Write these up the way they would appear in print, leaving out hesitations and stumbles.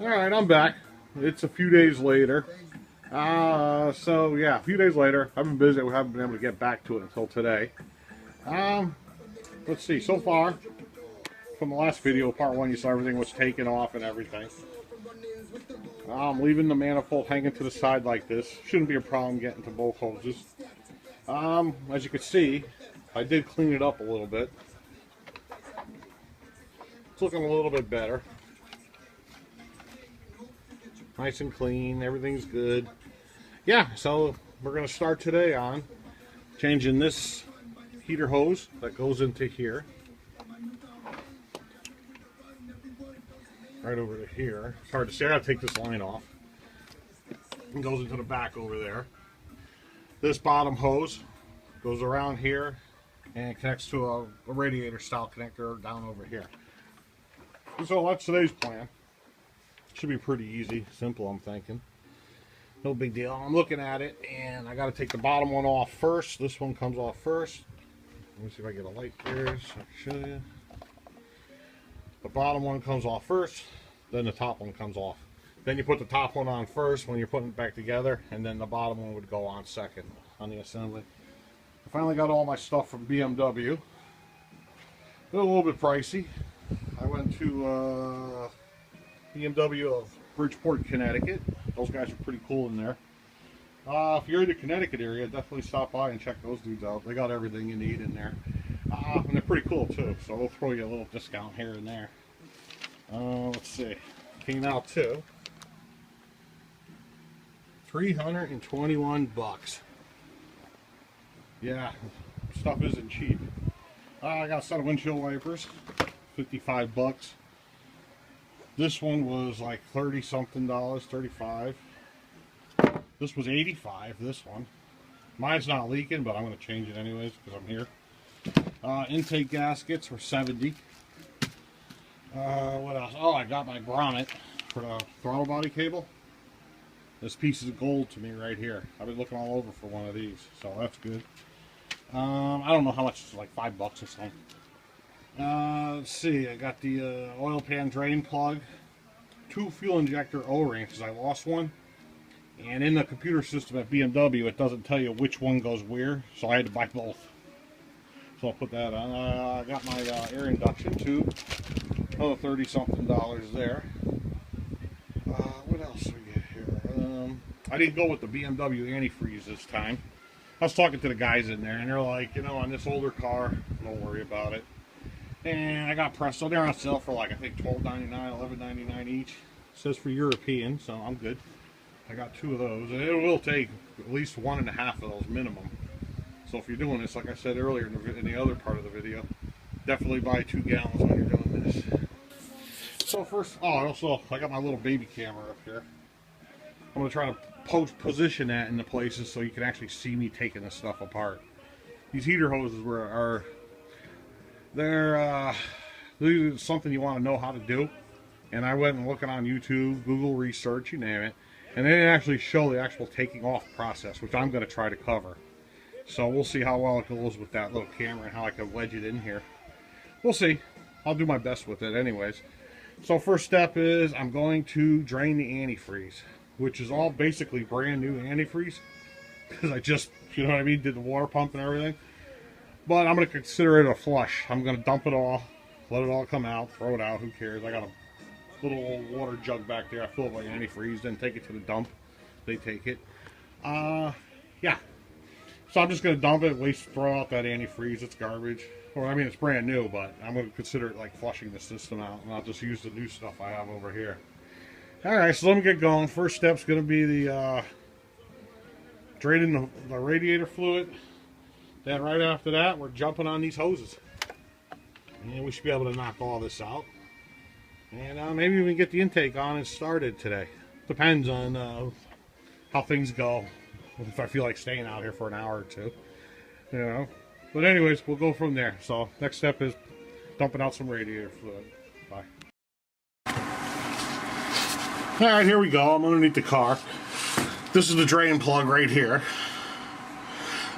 Alright, I'm back. It's a few days later. So yeah, a few days later. I've been busy. We haven't been able to get back to it until today. Let's see. So far, from the last video, part one, you saw everything was taken off and everything. I'm leaving the manifold hanging to the side like this. Shouldn't be a problem getting to both hoses. As you can see, I did clean it up a little bit. It's looking a little bit better. Nice and clean, everything's good. Yeah, so we're going to start today on changing this heater hose that goes into here. Right over to here. It's hard to see, I got to take this line off. It goes into the back over there. This bottom hose goes around here and connects to a radiator style connector down over here. So that's today's plan. Should be pretty easy, simple, I'm thinking. No big deal. I'm looking at it, and I got to take the bottom one off first. This one comes off first. Let me see if I get a light here so I can show you. The bottom one comes off first, then the top one comes off. Then you put the top one on first when you're putting it back together, and then the bottom one would go on second on the assembly. I finally got all my stuff from BMW. They're a little bit pricey. I went to Bmw of Bridgeport, Connecticut. Those guys are pretty cool in there. If you're in the Connecticut area, definitely stop by and check those dudes out. They got everything you need in there. And they're pretty cool too, so they'll throw you a little discount here and there. Let's see. Came out to $321. Yeah, stuff isn't cheap. I got a set of windshield wipers, $55. This one was like 30 something dollars, 35. This was 85, this one. Mine's not leaking, but I'm going to change it anyways because I'm here. Intake gaskets were 70. What else? Oh, I got my grommet for the throttle body cable. This piece is gold to me right here. I've been looking all over for one of these, so that's good. I don't know how much, it's like $5 or something. Let's see, I got the oil pan drain plug, 2 fuel injector O-rings because I lost one, and in the computer system at BMW it doesn't tell you which one goes where, so I had to buy both. So I'll put that on. I got my air induction tube, another 30 something dollars there. What else do we get here? I didn't go with the BMW antifreeze this time. I was talking to the guys in there and they're like, you know, on this older car, don't worry about it. And I got Presto. They're on sale for like, I think $12.99, $11.99 each. It says for European, so I'm good. I got 2 of those. And it will take at least 1.5 of those minimum. So if you're doing this, like I said earlier in the other part of the video, definitely buy 2 gallons when you're doing this. So first, I got my little baby camera up here. I'm going to try to position that into places so you can actually see me taking this stuff apart. These heater hoses they're something you want to know how to do, and I went and looking on YouTube, Google research, you name it, and they didn't actually show the actual taking off process, which I'm going to try to cover. So we'll see how well it goes with that little camera and how I can wedge it in here. We'll see. I'll do my best with it anyways. So first step is I'm going to drain the antifreeze, which is all basically brand new antifreeze because I just, you know what I mean, did the water pump and everything. But I'm going to consider it a flush. I'm going to dump it all, let it all come out, throw it out, who cares. I got a little old water jug back there. I fill it with antifreeze, then take it to the dump. They take it. Yeah. So I'm just going to dump it, throw out that antifreeze. It's garbage. Or, I mean, it's brand new, but I'm going to consider it like flushing the system out. And I'll just use the new stuff I have over here. Alright, so let me get going. First step's going to be the draining the radiator fluid. Then right after that, we're jumping on these hoses. And we should be able to knock all this out. And maybe we can get the intake on and started today. Depends on how things go. If I feel like staying out here for an hour or two. You know. But anyways, we'll go from there. So next step is dumping out some radiator fluid. Bye. Alright, here we go. I'm underneath the car. This is the drain plug right here.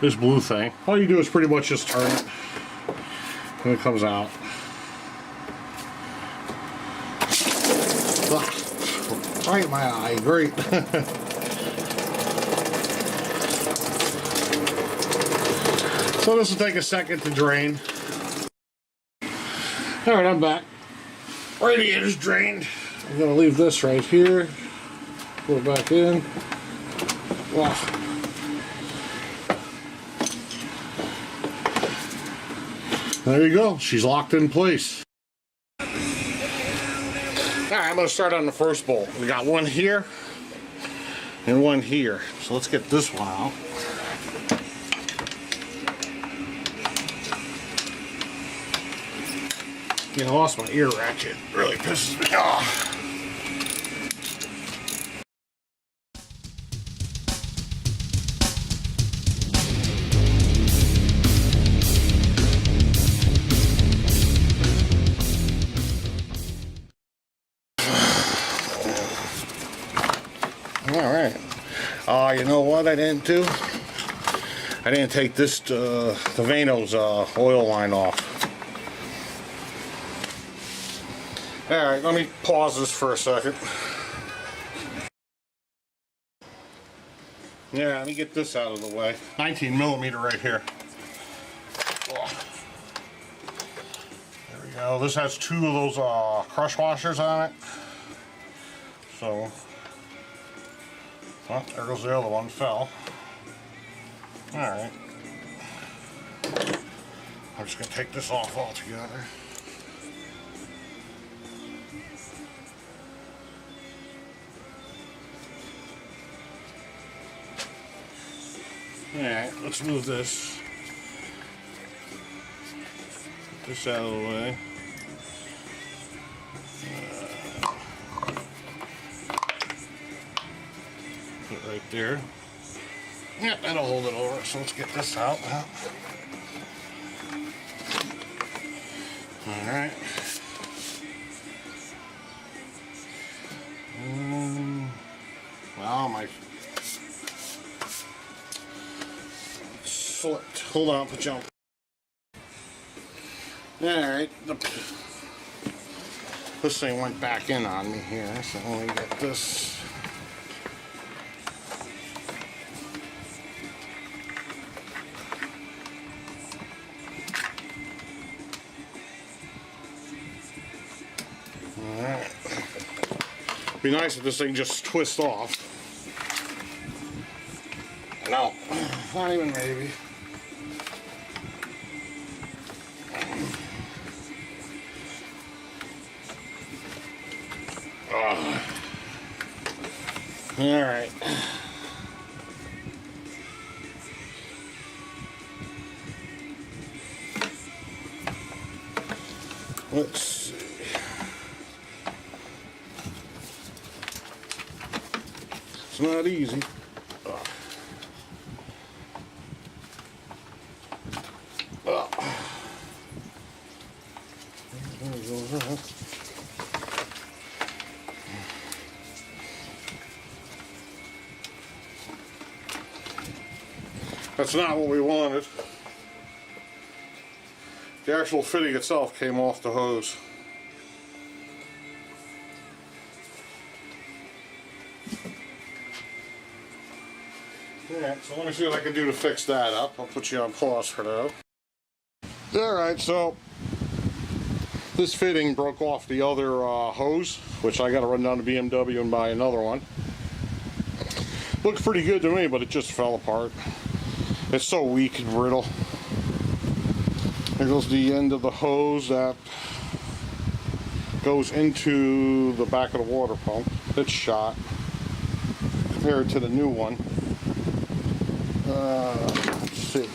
This blue thing. All you do is pretty much just turn it and it comes out. right in my eye. Great. So this will take a second to drain. Alright, I'm back. Radiator's drained. I'm going to leave this right here. Put it back in. Wow. There you go. She's locked in place. Alright, I'm going to start on the first bolt. We got one here and one here. So let's get this one out. You know, I lost my ear ratchet. It really pisses me off. Alright. You know what I didn't do? I didn't take this, the Vano's oil line off. Alright, let me pause this for a second. Yeah, let me get this out of the way. 19mm right here. Oh. There we go. This has two of those crush washers on it. So, well, there goes the other one, fell. Alright. I'm just going to take this off altogether. Alright, let's move this. Get this out of the way. Put it right there. Yeah, that'll hold it over. So let's get this out now. Alright. Well, my foot. Hold on, put you on. Alright. This thing went back in on me here, so let me get this. Alright. Be nice if this thing just twists off. No, not even maybe. All right. Let's see. It's not easy. That's not what we wanted. The actual fitting itself came off the hose. Alright, so let me see what I can do to fix that up. I'll put you on pause for now. Alright, so this fitting broke off the other hose, which I got to run down to BMW and buy another one. Looked pretty good to me, but it just fell apart. It's so weak and brittle. There goes the end of the hose that goes into the back of the water pump. It's shot compared to the new one. Let's see.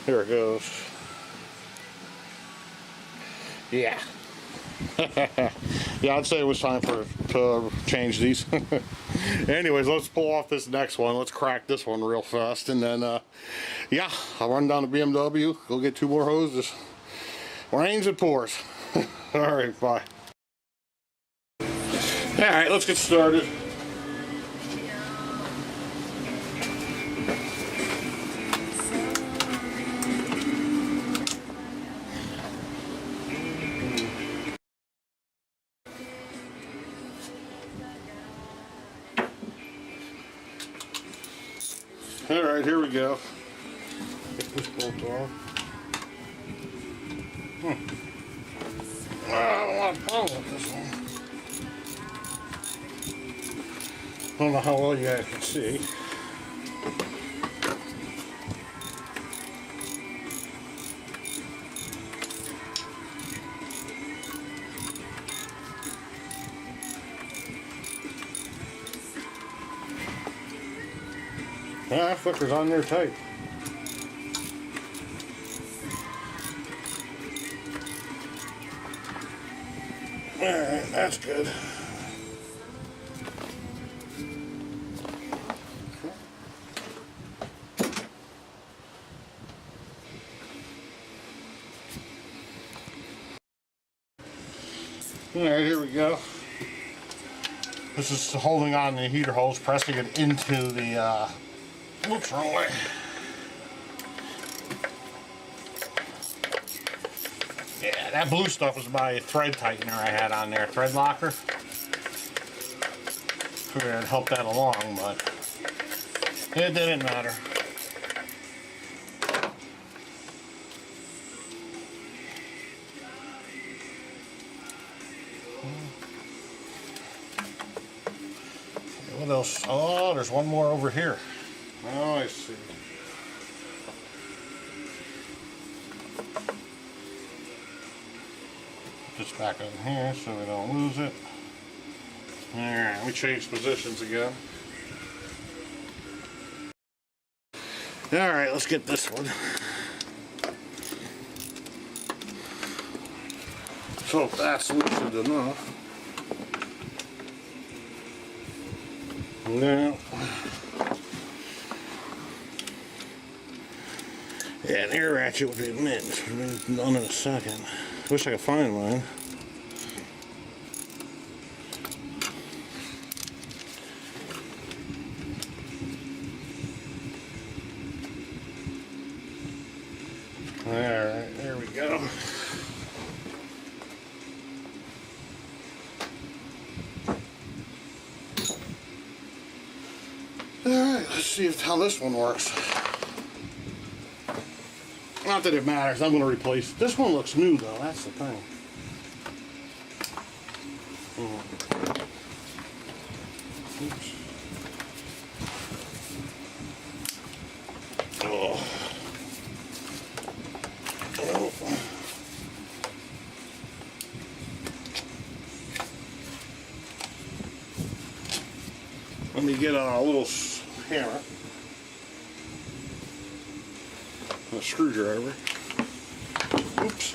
Here it goes. Yeah. Yeah, I'd say it was time to change these. Anyways, let's pull off this next one. Let's crack this one real fast, and then yeah, I'll run down to BMW, go get 2 more hoses. Rains and pours. All right, bye. All right, let's get started. Alright, here we go. Get this bolt off. I don't want to problem with this one. I don't know how well you guys can see. Ah, flicker's on there tight. Alright, that's good. Alright, here we go. This is holding on the heater hose, pressing it into the, oops, wrong way. Yeah, that blue stuff was my thread tightener I had on there, thread locker. Figured it'd help that along, but it didn't matter. What else? Oh, there's one more over here. Oh, I see. Put this back on here so we don't lose it. Alright, we change positions again. Alright, let's get this one. So if that's loosened enough. Now, yeah, an air ratchet with the mittens. We'll be done in a second. Wish I could find mine. Alright, there we go. Alright, let's see how this one works. Not that it matters, I'm going to replace it. This one looks new though, that's the thing. Oops. Oh. Oh. Let me get a little hammer. A screwdriver. Oops.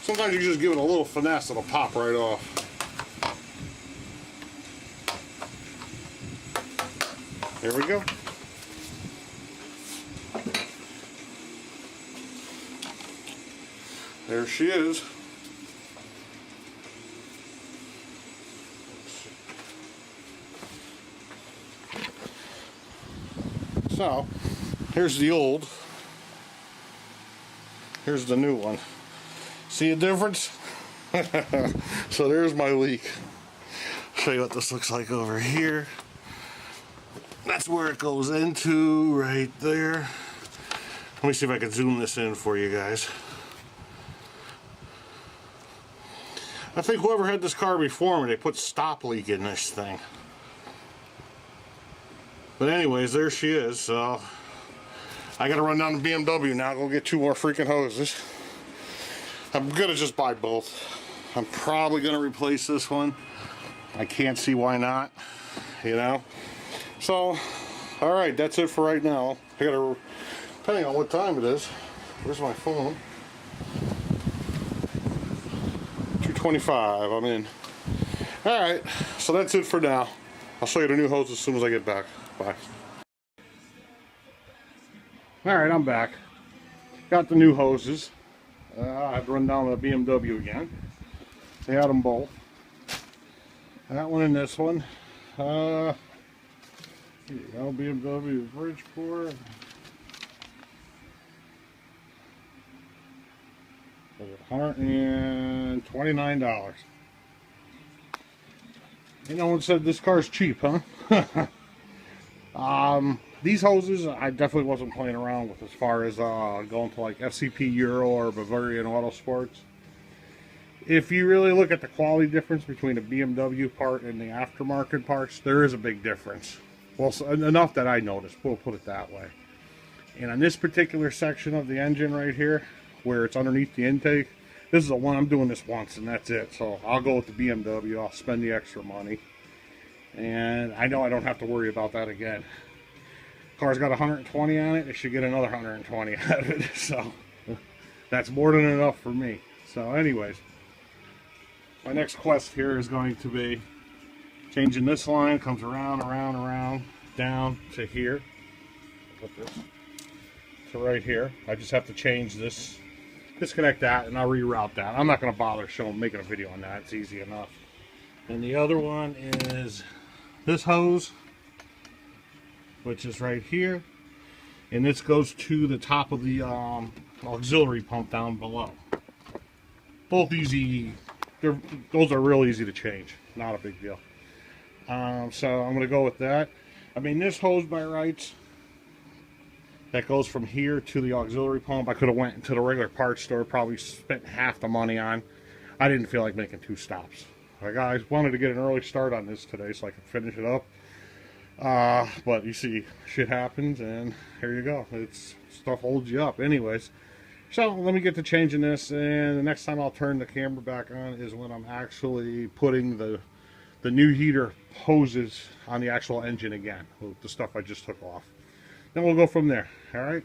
Sometimes you just give it a little finesse, it'll pop right off. There we go. There she is. So, here's the old. Here's the new one. See a difference? So there's my leak. Show you what this looks like over here. That's where it goes into, right there. Let me see if I can zoom this in for you guys. I think whoever had this car before me, they put stop leak in this thing. But anyways, there she is. So I gotta run down to BMW now, go get 2 more freaking hoses. I'm gonna just buy both. I'm probably gonna replace this one. I can't see why not, you know. So, all right, that's it for right now. I gotta, depending on what time it is. Where's my phone? 2:25. I'm in. All right, so that's it for now. I'll show you the new hose as soon as I get back. Bye. All right, I'm back. Got the new hoses. I had to run down to the BMW again. They had them both. That one and this one. Here you go, BMW Bridgeport. $129. And no one said this car's cheap, huh? These hoses I definitely wasn't playing around with as far as going to like FCP Euro or Bavarian Autosports. If you really look at the quality difference between the BMW part and the aftermarket parts, there is a big difference. Well, enough that I noticed, we'll put it that way. And on this particular section of the engine right here, where it's underneath the intake, this is the one I'm doing this once and that's it. So I'll go with the BMW, I'll spend the extra money. And I know I don't have to worry about that again. Car's got 120 on it, it should get another 120 out of it. So that's more than enough for me. So anyways, my next quest here is going to be changing this line, comes around, down to here. Put this to right here. I just have to change this, disconnect that, and I'll reroute that. I'm not going to bother making a video on that. It's easy enough. And the other one is this hose, which is right here, and this goes to the top of the auxiliary pump down below. Both easy. Those are real easy to change. Not a big deal. So I'm going to go with that. I mean, this hose by rights, that goes from here to the auxiliary pump, I could have went to the regular parts store, probably spent half the money on. I didn't feel like making 2 stops. I wanted to get an early start on this today so I could finish it up. But you see, shit happens, and here you go. Stuff holds you up. Anyways, so let me get to changing this, and the next time I'll turn the camera back on is when I'm actually putting the new heater hoses on the actual engine again, the stuff I just took off. Then we'll go from there. All right.